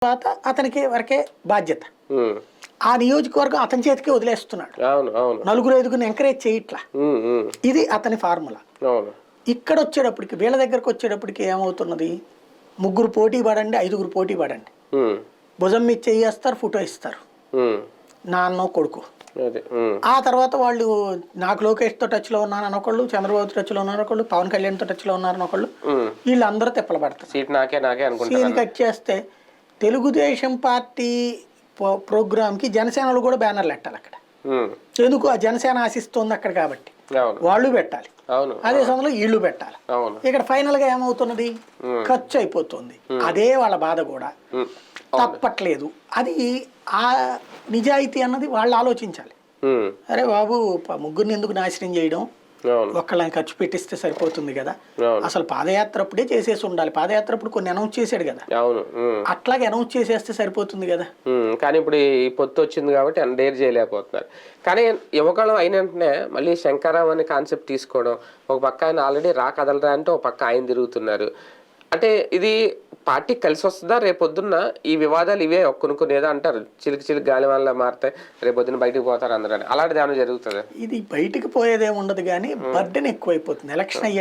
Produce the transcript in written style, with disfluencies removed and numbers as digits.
తర్వాత అతనికి వరకే బాధ్యత. ఉమ్, ఆ నియోజకవర్గం అతని చేతికి వదిలేస్తున్నాడు. అవును అవును. నలుగురు ఐదుగురిని ఎంకరేజ్ చేయట్లా. ఇది అతని ఫార్ములా. అవును. ఇక్కడ వచ్చేటప్పటికి వీళ్ళ దగ్గరకు వచ్చేటప్పటికి ఏమవుతున్నది, ముగ్గురు పోటీ పడండి, ఐదుగురు పోటీ పడండి, ఉమ్, భుజం మీద చేస్తారు, ఫోటో ఇస్తారు, ఉమ్, నాన్నో కొడుకు. అదే. ఉమ్, ఆ తర్వాత వాళ్ళు నాకు లోకేష్తో టచ్లో ఉన్నాను అనొకళ్ళు, చంద్రబాబుతో టచ్లో ఉన్నారు ఒకళ్ళు, పవన్ కళ్యాణ్తో టచ్లో ఉన్నారని ఒకళ్ళు, ఉమ్. వీళ్ళందరూ తిప్పలు పడతారు. సీట్ నాకే నాకే సీన్ అనుకుంటారు. కట్ చేస్తే తెలుగుదేశం పార్టీ ప్రోగ్రామ్కి జనసేనలు కూడా బ్యానర్లు పెట్టాలి అక్కడ. ఉమ్, ఎందుకు, ఆ జనసేన ఆశిస్తుంది అక్కడ కాబట్టి అవును వాళ్ళు పెట్టాలి, అవును. అదే సమయంలో వీళ్ళు పెట్టాలి. అవును. ఇక్కడ ఫైనల్గా ఏమవుతున్నది, ఖర్చు అయిపోతుంది. అదే వాళ్ళ బాధ కూడా. ఉమ్, తప్పట్లేదు. అది ఆ నిజాయితీ అన్నది వాళ్ళు ఆలోచించాలి. ఉమ్, అరే బాబు, ముగ్గురిని ఎందుకు నాశనం చేయడం, అవును ఒక్కళ్ళని ఖర్చు పెట్టిస్తే సరిపోతుంది కదా. అవును. అసలు పాదయాత్ర అప్పుడే చేసేసి ఉండాలి. పాదయాత్ర అప్పుడు కొన్ని అనౌన్స్ చేశాడు కదా, అవును. ఉమ్, అట్లాగే అనౌన్స్ చేసేస్తే సరిపోతుంది కదా. కానీ ఇప్పుడు ఈ పొత్తు వచ్చింది కాబట్టి డేర్ చేయలేకపోతున్నారు. కానీ యువకులం అయిన వెంటనే మళ్ళీ శంకరాం అనే కాన్సెప్ట్ తీసుకోవడం, ఒక పక్క ఆయన ఆల్రెడీ కదలరా అంటే ఒక పక్క ఆయన తిరుగుతున్నారు. అంటే ఇది పార్టీకి కలిసి వస్తుందా? రేపొద్దున్న ఈ వివాదాలు ఇవే కొన్ని ఏదో అంటారు, చిలికి చిలికి గాలి వల్ల మారితే రేపొద్దున బయటకు పోతారు అందరూ అని, అలాంటిది ఏమైనా జరుగుతుందా? ఇది బయటికి పోయేదేముండదు కానీ బర్డెన్ ఎక్కువైపోతుంది. ఎలక్షన్ అయ్యే